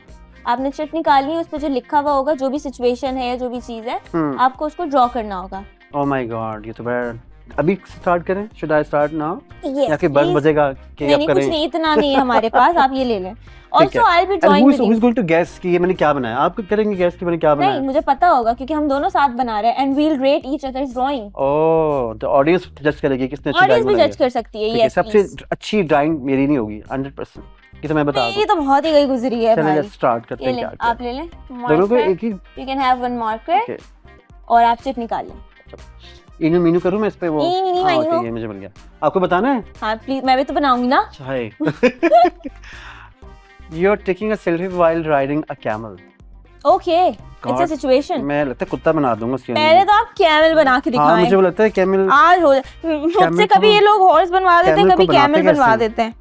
आपने चिट निकालनी है, उस पर जो लिखा हुआ होगा जो भी सिचुएशन है या जो भी चीज है आपको उसको ड्रॉ करना होगा। ओह माय गॉड ये तो बड़ा अभी स्टार्ट करें should I start now Yes, या फिर बस please. बजेगा कि नहीं आप नहीं कुछ करें नहीं, इतना नहीं है हमारे पास, आप ये ले लें। ठीक also I be and drawing who is going to guess कि ये मैंने क्या बनाया आप करेंगे गेस कि मैंने क्या नहीं बनाया मुझे पता होगा क्योंकि हम दोनों साथ बना रहे हैं and we will rate each other's drawing. Oh तो ऑडियंस जज करेगी किसने अच्छी ऑडियंस ड्राइंग भी बनाई जज है कर सकती है। ठीक है यस सबसे अच्छी ड्राइंग मेरी नहीं होगी 100% ये तो मैं बता ये दूं तो बहुत ही गई गुजरी है चलिए भाई। लेट्स स्टार्ट करते ये हैं ले, क्या आप ले लें दोनों को मार्कर, एक ही you can have one marker okay और आप चिट निकाल लें। इन्हें मीनू करूं मैं इस पे वो इन्हीं, हाँ इन्हीं, ओके ये मुझे मिल गया आपको बताना है हाँ प्लीज, मैं भी तो बनाऊंगी ना। चाहे you are taking a selfie while riding a camel okay it's a situation. मैं लगता है कुत्ता बना दूंगा उसके पहले तो आप कैमल बना के हाँ दिखाएं। मुझे वो लगता है कैमल आज हो मुझसे को कभी ये लोग हॉर्स बनवा देते हैं, कैमल को कभी बनाते कैमल बनवा कैसे? देते हैं।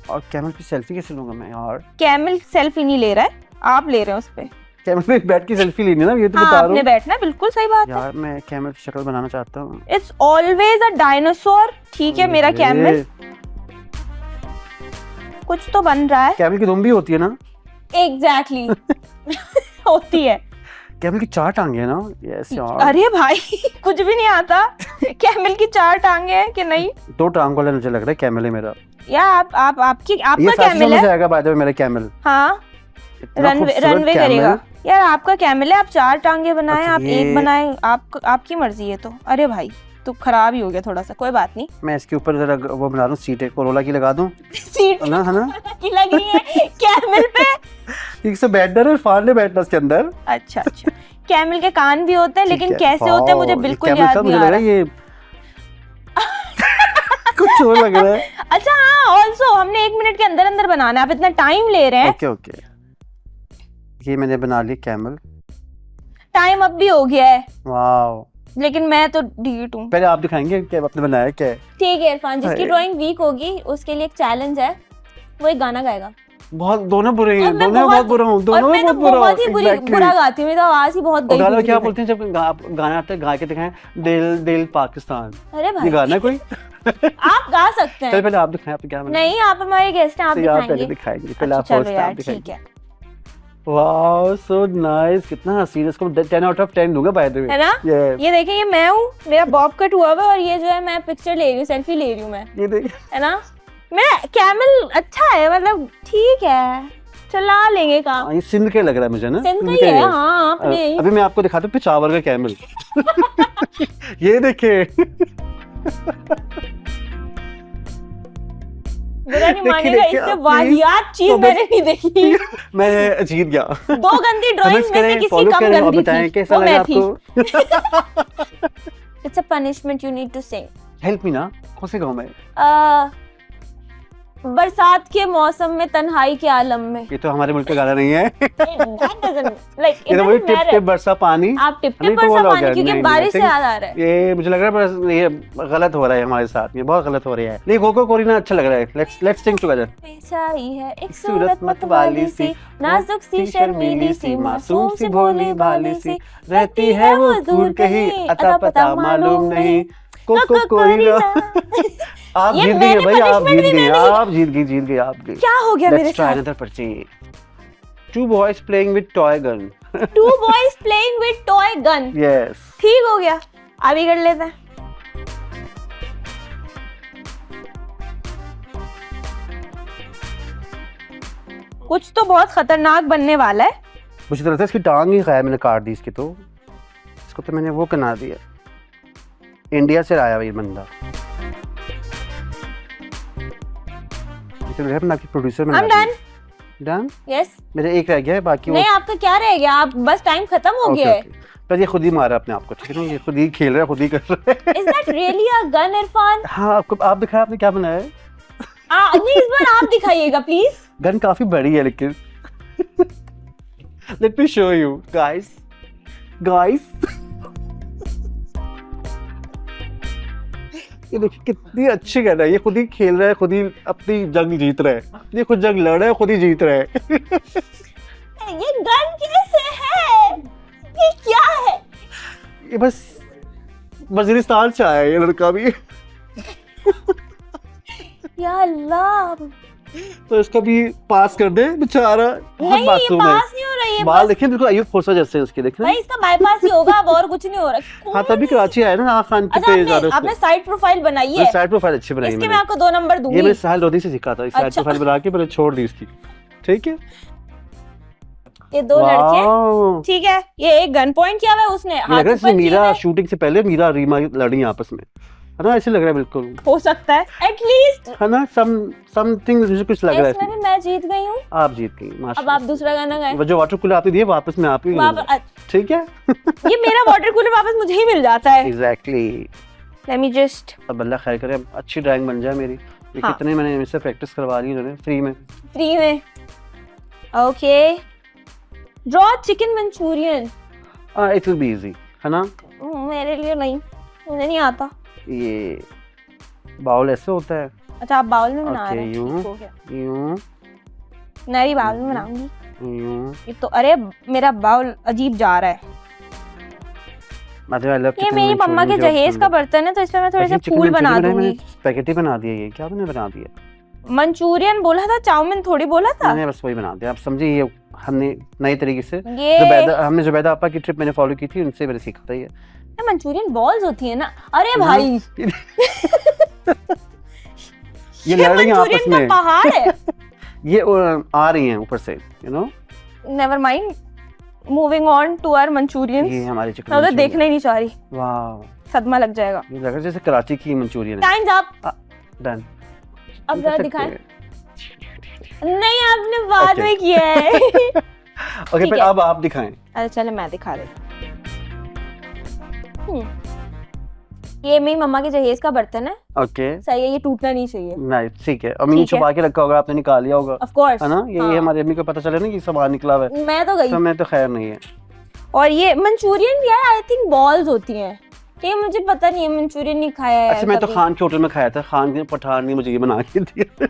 और कैमल की सेल्फी कैसे लूंगा मैं यार कैमल सेल्फी नहीं ले रहा है, आप ले रहे हैं उस पे। कैमल पे बैठ के सेल्फी लेनी है ना ये तो हाँ बता रहा आपने हूँ बैठना है, बिल्कुल सही बात है। यार मैं कैमल की शक्ल बनाना चाहता हूँ इट्स ऑलवेज अ डायनासोर। ठीक है मेरा कैमल कुछ तो बन रहा है। कैमल की दुम भी होती है ना एग्जैक्टली होती है। कैमल की 4 टांगे है ना यस यार अरे भाई कुछ भी नहीं आता। कैमल की 4 टांगे हैं कि नहीं? 2 टांग वाला मुझे लग रहा है कैमल है मेरा या आपकी ये आपका फैशन कैमल में है? जाएगा बाय द वे मेरा कैमल हाँ इतना खूबसूरत रनवे कैमल। करेगा। यार आपका कैमल है, आप 4 टांगे बनाए, अच्छा, आप ये- एक बनाए, आपकी मर्जी है। तो अरे भाई तो खराब ही हो गया थोड़ा सा, कोई बात नहीं। मैं इसके ऊपर जरा वो बना दूं सीट एक कोरोला की लगा दूं सीट है ना की लगी है कैमल पे। ठीक से बैठना है फाड़ ले बैठना उसके अंदर अच्छा अच्छा कैमल के कान भी होते हैं, लेकिन ठीक है। कैसे होते हैं मुझे वाओ, ये बिल्कुल कैमल याद का नहीं मुझे आ लग रहा रहा। है ये कुछ और लग रहा है अच्छा हाँ ऑल्सो हमने 1 मिनट के अंदर अंदर बनाना है, आप इतना टाइम ले रहे हैं। ओके ओके ये मैंने बना लिया कैमल टाइम अब भी हो गया है, वाओ लेकिन मैं तो ढीठ हूँ। पहले आप दिखाएंगे क्या आपने बनाया है क्या है ठीक है इरफान, जिसकी हाय। ड्राइंग वीक होगी उसके लिए एक चैलेंज है, वो एक गाना गाएगा। बहुत दोनों बुरे हैं, और मैं दोनों बहुत बुरा हूँ, और दोनों मैं बहुत तो बुरा बहुत ही हूँ। बुरी बुरा गाती हूँ, मेरी तो आवाज ही बहुत गई गाना हुई क्या है। बोलते हैं जब गाना आता है, गा के दिखाएं, दिल दिल पाकिस्तान, अरे ये भाई गाना है कोई? आप गा सकते चल हैं। पहले आप दिखाएं, आपने क्या बनाया? नहीं आप हमारे गेस्ट हैं, आप तो आप पहले दिखाएंगे। दिखाएंगे, पहले अच्छा आप चलो फर्स्ट आप यार दिखाएंगे। ठीक है, वाओ सो नाइस, कितना हसीन है, इसको 10 आउट ऑफ 10 दूंगा बाय द वे। है ना? यस, ये देखें, ये मैं हूँ, मेरा बॉब कट हुआ हुआ है और ये जो है मैं पिक्चर ले रही हूँ, सेल्फी ले रही हूँ मैं, ये देखिए, है ना? मेरा कैमल अच्छा है, मतलब ठीक है, चला लेंगे काम। ये सिंध के लग रहा है मुझे ना, सिंध का के ही है, ये। हाँ आपने ही। अभी मैं आपको दिखाता हूँ पिशावर का कैमल। ये देखे, बुरा नहीं देखिए, मानेगा, देखिए, इससे आप वाहियात चीज तो मैंने नहीं देखी। मैं जीत गया। दो गंदी ड्राइंग्स में से किसी फॉलो कम करें और गंदी बताएं थी, कैसा वो लगा मैं थी। आपको। It's a punishment you need to say. Help me ना, कौन से गाँव में? बरसात के मौसम में तन्हाई के आलम में। ये तो हमारे मुल्क का गाना नहीं है। That doesn't- like, it ये तो वही doesn't टिप matter. टिप बरसा पानी। आप टिप नहीं टिप तो वो बरसा लोग पानी, हैं, क्योंकि नहीं, बारिश से नहीं, याद आ रहा है। ये मुझे लग रहा है बस ये गलत हो रहा है हमारे साथ, ये बहुत गलत हो रहा है। नहीं कोको कोरिना अच्छा लग रहा है, लेट्स सिंग टुगेदर। पेशाई है एक सूरत मतवाली सी, नाजुक सी शर्मीली सी, मासूम सी भोली भाली सी, रहती है वो दूर कहीं, अता पता मालूम नहीं। कोको कोरिना। आप ये जीत गई मैंने भाई, आप punishment जीत भी गई, मैंने- आप जीत गई, आप गई। क्या हो गया मेरे Let's try साथ? another पर्ची। Two boys playing with toy gun. Two boys playing with toy gun. Yes. ठीक हो गया, अभी कर लेते हैं। कुछ तो बहुत खतरनाक बनने वाला है। मुझे तो लगता है इसकी टांग ही खाया मैंने, काट दी इसकी, तो इसको तो मैंने वो कना दिया। इंडिया से आया ये बंदा, लेकिन मैं आपकी प्रोड्यूसर में I'm done. डन। Yes. मेरे एक रह गया है, बाकी नहीं आपका क्या रह गया, आप बस टाइम खत्म हो गया है। पर ये खुद ही मारा अपने आप को, ठीक है ना, ये खुद ही खेल रहा है, खुद ही कर रहा है। Is that really a gun, Irfan? हाँ, आपको आप दिखाया आपने क्या बनाया है? नहीं इस बार आप दिखाइएगा प्लीज। गन काफी बड़ी है लेकिन। Let me show you guys, ये देखिए कितनी अच्छी गन है, ये खुद ही खेल रहा है, खुद ही अपनी जंग जीत रहा है, ये खुद जंग लड़ रहा है, खुद ही जीत रहा है। ये गन कैसे है, ये क्या है? ये बस वजीरिस्तान से आया है ये लड़का भी। या अल्लाह, तो इसका भी पास कर दे बेचारा, बहुत नहीं ये मासूम है। पास नहीं हो रही है, बाल देखिए बिल्कुल अयूब खोसा जैसे उसके, देख रहे भाई इसका बाईपास ही होगा, अब और कुछ नहीं हो रहा। हाँ तभी कराची आया ना, खान के अच्छा पे ज्यादा आपने साइड प्रोफाइल बनाई है, साइड प्रोफाइल अच्छी बनाई इसके मैंने। मैं आपको 2 नंबर ये दूंगी। मैंने साहिल लोधी से सीखा था, साइड अच्छा। प्रोफाइल बना के मैंने छोड़ दी इसकी, ठीक है। ये 2 लड़के, वाओ, ठीक है, ये एक गन पॉइंट किया हुआ है उसने, ये हाथ लग रहा है ऊपर जैसे किए मीरा हुए। शूटिंग से पहले मीरा रीमा लड़ी आपस में, है ना, ऐसे लग रहा है बिल्कुल, हो सकता है एटलीस्ट। है ना, समथिंग मुझे कुछ लग रहा है इसमें भी मैं जीत गई हूँ। इसमें। आप जीत गई अब माशाल्लाह। आप दूसरा गाना गाएं। वो जो वाटर कूलर आपने दिए वापस मैं आप ही लूंगा, वापस ठीक है। ये मेरा वाटर कूलर वापस मुझे ही मिल जाता है। एग्जैक्टली। लेट मी जस्ट, अब अल्लाह खैर करे, अब अच्छी ड्राइंग बन जाए मेरी। ये हाँ। कितने मैंने इनसे प्रैक्टिस करवा ली इन्होंने फ्री में। फ्री में। Okay, draw chicken Manchurian. It will be easy, है ना। मेरे लिए नहीं, मुझे नहीं आता। ये बाउल ऐसे होता है, अच्छा आप बाउल में बना Okay, रहे हैं, यूं। ठीक हो गया। यूं मैं भी बाउल में बनाऊंगी। यूं। ये तो अरे मेरा बाउल अजीब जा रहा है। मतलब I love ये chicken मेरी मम्मा के manchurian, मुझे जहेज पसंद का है। बर्तन है, तो इसमें मैं थोड़े से लेकिन chicken फूल बना manchurian दूंगी। मैंने स्पैगेटी बना दिया, ये क्या मैंने बना दिया? मंचूरियन बोला था, चाउमीन थोड़ी बोला था। मैंने बस वही बना दिया, आप समझिए। ये हमने नए तरीके से ये हमने जुबैदा आपा की ट्रिप मैंने फॉलो की थी, उनसे मैंने सीखा था ये। मंचूरियन बॉल्स होती है ना। अरे हाँ। भाई ये लड़ रही हैं आपस मंचूरियन का में। पहाड़ है। ये आ रही हैं ऊपर से, you know. Never mind, moving on to our manchurians. ये हमारे चिकन मैं उधर देखना ही नहीं चाह रही, वाह, सदमा लग जाएगा। ये लग रहा है जैसे कराची की मंचूरियन है। Times up. डन। अब जरा दिखाएं। नहीं आपने बाद Okay. में किया है। ओके ठीक फिर है। अब आप दिखाएं। अच्छा चलो मैं दिखा रही हूँ। ये मेरी मम्मा के जहेज का बर्तन है। ओके सही है, ये टूटना नहीं चाहिए। नाइस, ठीक है। अम्मी ने ठीक है। छुपा के रखा होगा, आपने निकाल लिया होगा, ऑफ कोर्स, है ना। ये हमारी अम्मी को पता चले ना कि सामान निकला हुआ है, मैं तो गई। तो मैं तो खैर नहीं है। और ये मंचूरियन भी है, आई थिंक बॉल्स होती हैं। ये मुझे पता नहीं है, मंचूरियन नहीं खाया है अच्छा मैं तो कभी। खान के होटल में खाया था, खान के पठान ने मुझे ये बना के दिया।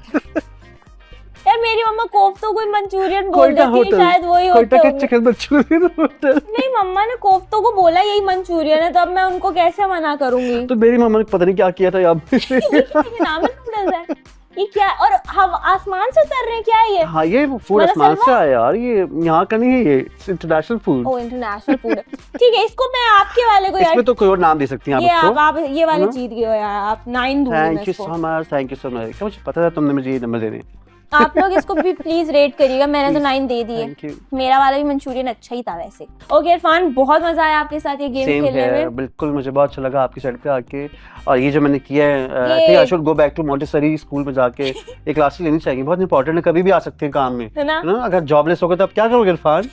यार मेरी मम्मा कोफ्तों को मंचूरियन बोल कोयटा देती है, होटल, शायद वही कोयटा होते के चिकन मंचूरियन होटल। नहीं मम्मा ने कोफ्तों को बोला यही मंचूरियन है, तो अब मैं उनको कैसे मना करूंगी? तो मेरी मम्मा ने पता नहीं क्या किया था यहाँ पे। ये नाम है नूडल्स है, ये क्या? और हम आसमान से उतर रहे हैं क्या ये? हाँ ये फूड मतलब आसमान से सलवा? आया यार, ये यहाँ का नहीं है, ये इंटरनेशनल फूड। ओ इंटरनेशनल फूड। ठीक है, इसको मैं आपके वाले को यार, इसमें तो कोई और नाम दे सकती हैं ये आप उसको। आप ये वाले हाँ। जीत गए हो यार, आप 9 दूंगी मैं थैंक यू इसको। So much, thank you so much. मुझे पता था तुमने मुझे ये नंबर देने। आप लोग इसको भी प्लीज रेट करिएगा, मैंने तो 9 दे दिए। Thank you. मेरा वाला भी मंचूरियन अच्छा ही था वैसे। ओके इरफान, बहुत मजा आया आपके साथ ये गेम सेम खेलने है, में। बिल्कुल मुझे बहुत अच्छा लगा आपकी साइड पे आके। और ये जो मैंने किया है, ये- ठीक है, I should go back to Montessori school में जाके एक क्लास लेनी चाहिए, बहुत इंपॉर्टेंट है, कभी भी आ सकते हैं काम में, है ना? है ना? अगर जॉबलेस हो गए तो आप क्या करोगे इरफान?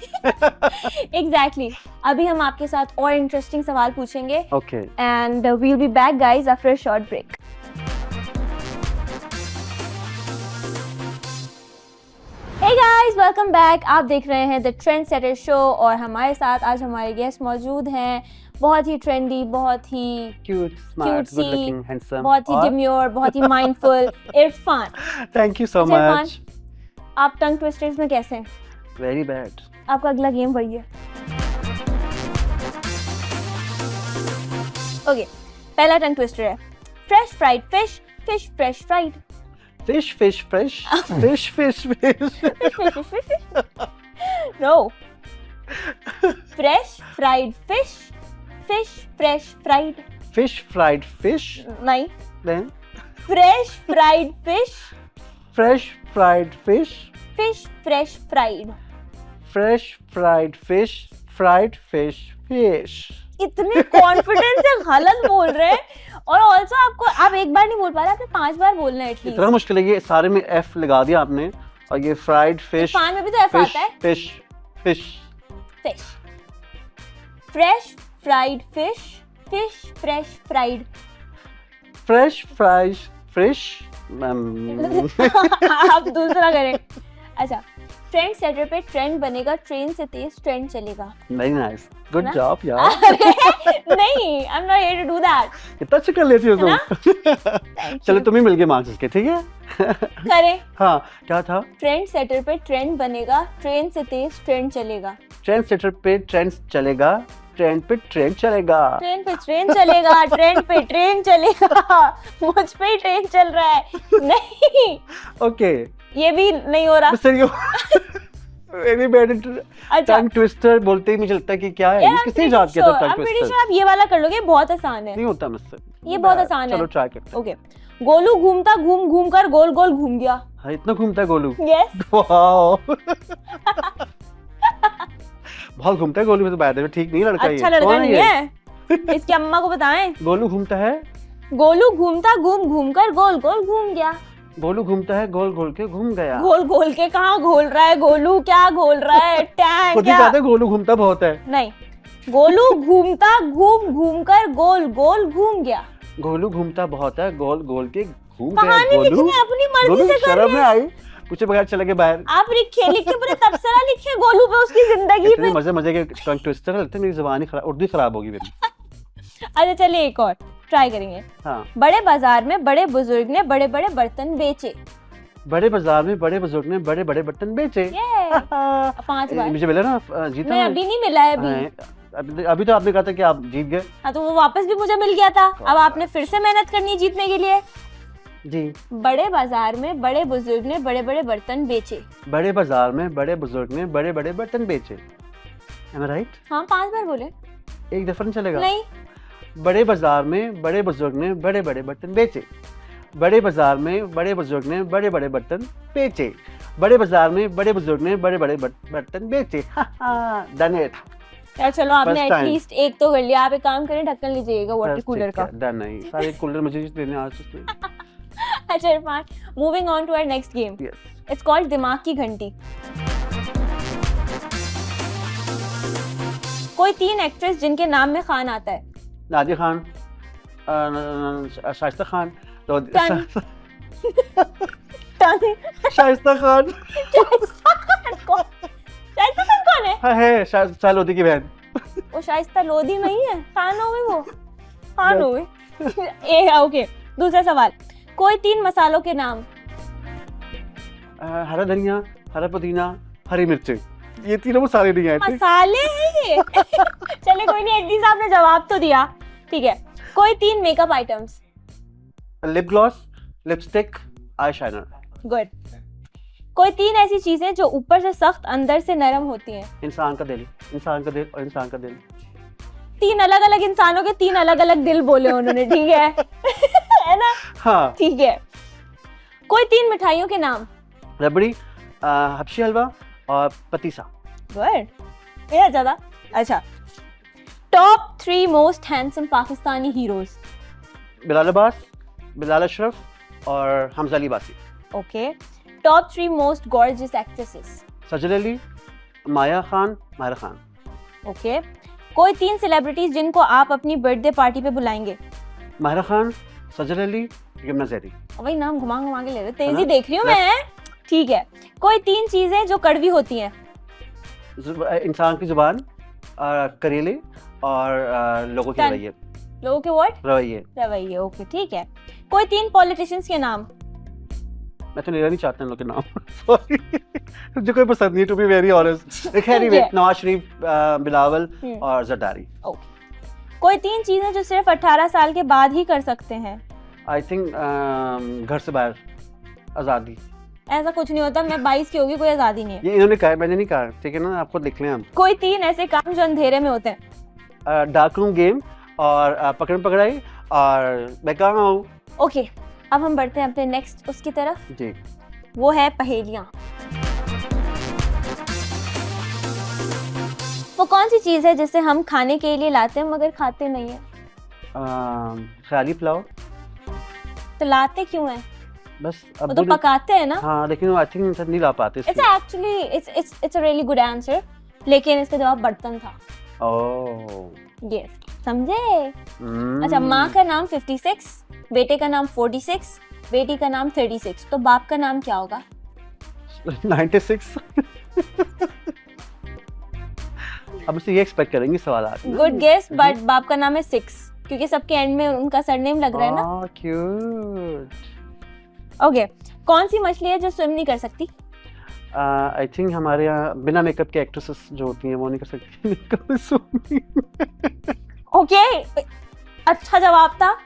एग्जैक्टली। अभी हम आपके साथ और इंटरेस्टिंग सवाल पूछेंगे okay and will be back guys after a short break. Hey guys, welcome back. आप देख रहे हैं द ट्रेंड सेटर शो और हमारे साथ आज हमारे गेस्ट मौजूद हैं, बहुत ही ट्रेंडी, बहुत ही cute, smart, Cutesy, good looking, handsome, बहुत ही डिम्योर, बहुत ही mindful Irfan. Thank you so अच्छा, इरफान, मच। आप टंग ट्विस्टर्स में कैसे हैं? Very bad. आपका अगला गेम वही है। ओके, पहला टंग ट्विस्टर है fresh fried fish, fish fresh fried. Fish fish fresh, fish fish fish. No, fresh fried fish, fish fresh fried. Fish fried fish, नहीं, then fresh fried fish, fresh fried fish, fish fresh fried. Fresh fried fish, fried fish, fish. इतने confidence से गलत बोल रहे हैं, और also आपको, आप एक बार नहीं बोल पा रहे, आपने 5 बार बोलना है एटलीस्ट। इतना मुश्किल है, ये सारे में एफ लगा दिया आपने, और ये फ्राइड फिश, इरफान में भी तो एफ फिश आता है। Fish fish. Fish, fresh fried fish, fish fresh fried. Fresh fried fish. आप दूसरा करें। अच्छा, ट्रेंड सेटर पे ट्रेंड बनेगा, ट्रेन से तेज ट्रेंड चलेगा। वेरी नाइस, गुड ना? जॉब यार। अरे, नहीं, I am not here to do that. कितना अच्छा कर लेती हो है ना? तुम। चलो तुम ही मिल गए मार्क्स इसके, ठीक है? करें। हाँ, क्या था? ट्रेंड सेटर पे ट्रेंड बनेगा, ट्रेन से तेज ट्रेंड चलेगा। ट्रेंड सेटर पे ट्रेंड चलेगा, ट्रेंड पे ट्रेंड चलेगा। ट्रेन पे ट्रेन चलेगा, ट्रेन पे ट्रेन चलेगा। मुझ पे ही ट्रेन चल रहा है। नहीं, ओके, ये भी नहीं हो रहा। Very bad. अच्छा, टंग ट्विस्टर बोलते ही मुझे लगता है कि क्या है, यार, ये किसने याद किया था टंग I'm pretty ट्विस्टर? sure आप ये वाला कर लोगे, बहुत आसान है। नहीं होता मुझसे, ये बहुत आसान है। चलो ट्राई करते हैं। ओके, गोलू घूमता घूम घूम कर गोल गोल घूम गया। हाँ, इतना घूमता है गोलू। यस। वाओ। बहुत घूमता है गोलू में, तो बाय द वे ठीक नहीं लड़का, ये अच्छा लड़का कौन नहीं ये? है, इसकी अम्मा को बताएं। गोलू घूमता है, गोलू घूमता घूम घूम कर गोल गोल घूम गया। गोलू घूमता है, गोल गोल के घूम गया। गोल गोल के कहाँ घोल रहा है गोलू, क्या घोल रहा है? टैं खुद ही क्या? कहते हैं गोलू घूमता बहुत है। नहीं, गोलू घूमता घूम घूम कर गोल गोल घूम गया। गोलू घूमता बहुत है, गोल गोल के घूम गया। कहानी गोलू, लिखनी अपनी मर्जी गोलू से कर शर्म रहे में हैं। आई, पूछे बगैर चले गए बाहर। आप लिखे पूरे तबसरा लिखे गोलू पे, उसकी जिंदगी इतने पे। मजे मजे के टंग ट्विस्टर लगते हैं, मेरी जुबान ही खराब, उर्दू खराब होगी मेरी। अच्छा चलिए एक और ट्राई करेंगे। हाँ, बड़े बाजार में बड़े बुजुर्ग ने बड़े बड़े बर्तन बेचे। बड़े बाजार में बड़े बुजुर्ग ने बड़े बड़े बर्तन बेचे। ये 5 बार। मुझे मिला ना, जीता मैं मैं। अभी नहीं मिला है अभी। हाँ, अभी तो आपने कहा था कि आप जीत गए। हाँ, तो वो वापस भी मुझे मिल गया था, अब आपने फिर से मेहनत करनी है जीतने के लिए। जी, बड़े बाजार में बड़े बुजुर्ग ने बड़े बड़े बर्तन बेचे। बड़े बाजार में बड़े बुजुर्ग ने बड़े बड़े बर्तन बेचे। Am I right? हाँ, 5 बार बोले। एक दफा नहीं चलेगा? नहीं, बड़े बाजार में बड़े बुजुर्ग ने बड़े बड़े बर्तन बेचे। बड़े बाजार में बड़े बुजुर्ग ने बड़े बड़े बर्तन बेचे। बड़े बाजार में बड़े बुजुर्ग ने बड़े बड़े बर्तन बेचे। Done it. यार चलो आपने First time. एटलीस्ट एक तो कर लिया। आप एक काम करें, ढक्कन लीजिएगा वाटर कूलर का। डन नहीं, सारे कूलर मुझे देने आज उसने। अच्छा Irfan, moving on to our next game. Yes, it's called दिमाग की घंटी। कोई 3 एक्ट्रेस जिनके नाम में खान आता है। नादिया खान, शाइस्ता खान, टन। शाइस्ता खान शाइस्ता खान कौन है? है शाइस्ता लोधी की बहन। वो शाइस्ता लोधी नहीं है, खान हो गई वो। खान हो गई। ओके, दूसरा सवाल। कोई 3 मसालों के नाम। हरा धनिया, हरा पुदीना, हरी मिर्ची, ये तीनों मसाले नहीं आए थे। मसाले हैं ये। चले कोई नहीं, एटलीस्ट आपने जवाब तो दिया। ठीक है, कोई 3 makeup items. Lip gloss, lipstick, eye shiner. Good. कोई 3 ऐसी चीजें जो ऊपर से सख्त अंदर से नरम होती हैं। इंसान का दिल, इंसान का दिल और इंसान का दिल। 3 अलग अलग इंसानों के 3 अलग अलग दिल बोले उन्होंने, ठीक है। है ना? हाँ। ठीक है। कोई 3 मिठाइयों के नाम। रबड़ी, हबशी हलवा और पतीसा। गुड, ये अच्छा था। अच्छा, top 3 most handsome Pakistani heroes. Bilal Abbas, Bilal Ashraf और Hamza Ali Abbasi. Okay. Top 3 most gorgeous actresses. Sajal Ali, Maya Khan, Mahira Khan. Okay. कोई 3 सेलिब्रिटीज जिनको आप अपनी बर्थडे पार्टी पे बुलाएंगे। माहिरा खान, सजल अली, यमुना ज़हरी। वही नाम घुमा घुमा के ले रहे, है तेजी ना? देख रही हूँ मैं। ठीक है। कोई 3 चीजें जो कड़वी होती हैं। इंसान की जुबान, करेले और लोगों के Done. रवैये। लोगों के वर्ड, रवैये। रवैये। ओके, ठीक है। कोई 3 पॉलिटिशियंस के नाम। मैं तो लेना नहीं चाहता इन लोगों के नाम। सॉरी, मुझे कोई पसंद नहीं, टू बी वेरी ऑनेस्ट। खैर ठीक है। नवाज शरीफ, बिलावल हम्म। और जरदारी। कोई 3 चीजें जो सिर्फ 18 साल के बाद ही कर सकते हैं। आई थिंक घर से बाहर, आज़ादी। ऐसा कुछ नहीं होता, मैं 22 की होगी, कोई आजादी नहीं है। ये इन्होंने कहा, मैंने नहीं कहा, ठीक है ना? आपको लिख लें हम। कोई 3 ऐसे काम जो अंधेरे में होते हैं। डार्क रूम गेम और पकड़म पकड़ाई और मैं कहाँ हूँ। ओके, अब हम बढ़ते हैं अपने नेक्स्ट उसकी तरफ। जी। वो है पहेलियां। वो कौन सी चीज है जिसे हम खाने के लिए लाते हैं मगर खाते नहीं है। ख्याली पुलाव। तो लाते क्यों हैं? बस वो तो पकाते हैं ना। हाँ, लेकिन आई थिंक नहीं ला पाते it's actually it's a really good answer, लेकिन इसका जवाब बर्तन था। ओह। यस, समझे? अच्छा, माँ का नाम 56, बेटे का नाम 46, बेटी का नाम 36, तो बाप का नाम क्या होगा? 96। अब मुझसे ये एक्सपेक्ट करेंगे सवाल आप। गुड गेस, बट बाप का नाम है 6, क्योंकि सबके एंड में उनका सरनेम लग रहा है ना। क्यूट। ओके, कौन सी मछली है जो स्विम नहीं कर सकती? आई थिंक हमारे यहाँ बिना मेकअप के एक्ट्रेसेस जो होती हैं वो नहीं कर सकती मेकअप। ओके, अच्छा जवाब था,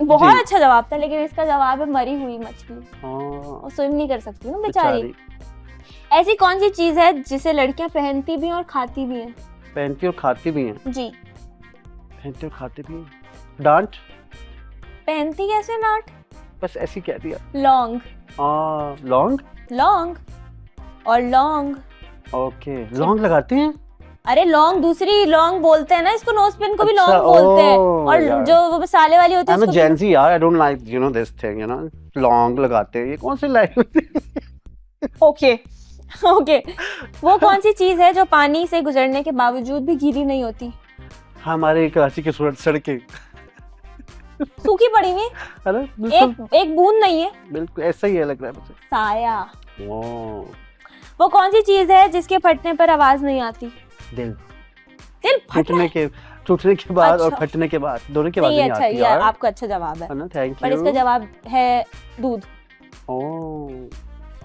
बहुत अच्छा जवाब था, लेकिन इसका जवाब है मरी हुई मछली। वो स्विम नहीं कर सकती ना बेचारी। ऐसी कौन सी चीज है जिसे लड़कियां पहनती भी हैं और खाती भी हैं? पहनती और खाती भी हैं। जी। पहनती और खाती भी हैं। डांट। पहनती कैसे नाट? बस ऐसी कह दिया। लॉन्ग। लॉन्ग। लॉन्ग और लॉन्ग। ओके, लॉन्ग लगाते हैं। अरे लॉन्ग दूसरी लॉन्ग बोलते हैं ना इसको, नोजपिन को भी अच्छा, लॉन्ग बोलते हैं। और यार। जो वो मसाले वाली होती है I'm a उसको Gen Z यार, I don't like this thing, long लगाते हैं, ये कौन सी लाइन? Okay okay. वो कौन सी चीज है जो पानी से गुजरने के बावजूद भी गीली नहीं होती? हमारे कराची की सड़कें। सूखी पड़ी हुई, है ना? बिल्कुल एक बूंद नहीं है। बिल्कुल ऐसा ही है, लग रहा है मुझे। साया। ओह। वो कौन सी चीज है जिसके फटने पर आवाज नहीं आती? दिल। दिल टूटने के बाद और अच्छा। फटने के बाद, दोनों के बाद नहीं, नहीं अच्छा आती यार, यार। आपका अच्छा जवाब है ना, थैंक पर इसका यू। जवाब है दूध। ओह,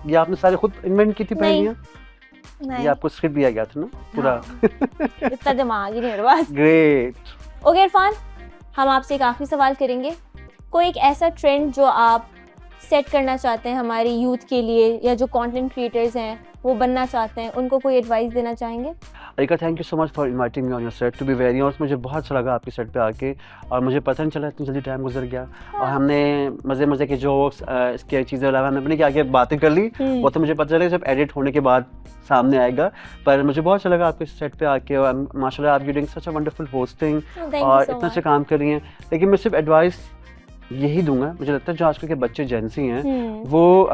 ये आपने सारे खुद इन्वेंट की थी पहेलियां? ये नहीं, आपको स्क्रिप्ट दिया गया था ना पूरा? हाँ। इतना दिमाग ही नहीं मेरे पास। ग्रेट। ओके इरफान, हम आपसे एक आखिरी सवाल करेंगे। कोई एक ऐसा ट्रेंड जो आप सेट करना चाहते हैं हमारी यूथ के लिए, या जो कंटेंट क्रिएटर्स हैं वो बनना चाहते हैं, उनको कोई एडवाइस देना चाहेंगे? अरिका, thank you so much for inviting me on your set. To be very honest, मुझे बहुत अच्छा लगा आपके सेट पे आके, और मुझे पता नहीं चला इतनी जल्दी टाइम गुजर गया। और हमने मज़े के जोक्स, इसके चीज़ें अलावा हमने अपने आगे बातें कर ली, वो तो मुझे पता चला जब एडिट होने के बाद सामने आएगा। पर मुझे बहुत अच्छा लगा आपके सेट पे आके, और माशाल्लाह आप you doing such a wonderful hosting और इतना अच्छा काम कर रही हैं। लेकिन मैं सिर्फ एडवाइस यही दूंगा, मुझे लगता है जो आजकल के बच्चे जेंसी हैं वो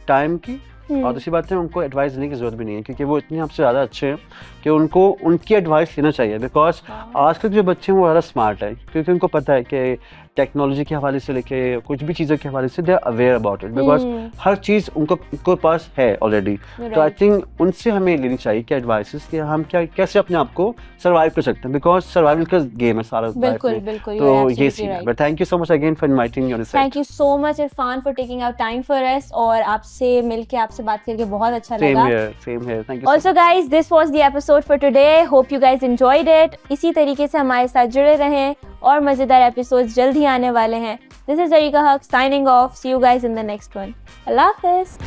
टाइम की और दूसरी बात है उनको एडवाइस देने की ज़रूरत भी नहीं है, क्योंकि वो इतने आपसे ज़्यादा अच्छे हैं कि उनको उनकी एडवाइस लेना चाहिए। बिकॉज आजकल के जो बच्चे हैं वो ज़्यादा स्मार्ट है, क्योंकि उनको पता है कि टेक्नोलॉजी के हवाले से लेके कुछ भी चीज़ों के हवाले से they are aware about it, because हर चीज़ उनको पास है ऑलरेडी। तो आई थिंक उनसे हमें लेनी चाहिए कि एडवाइसेस कि हम कैसे अपने आप को सर्वाइव कर सकते हैं, बिकॉज सर्वाइवल का गेम है सारा लाइफ में। तो ये सीन है। But thank you so much again for inviting me on this set. Thank you so much Irfan for taking out time for us, और आपसे मिलके, आपसे आपसे बात करके बहुत अच्छा Same लगा। here, same here. Thank you. Also guys, this was the episode for today. Hope you guys enjoyed it. इसी तरीके से हमारे साथ जुड़े रहें और मज़ेदार एपिसोड्स जल्द ही आने वाले हैं। This is Zarika Haq signing off. See you guys in the next one. Allah Hafiz.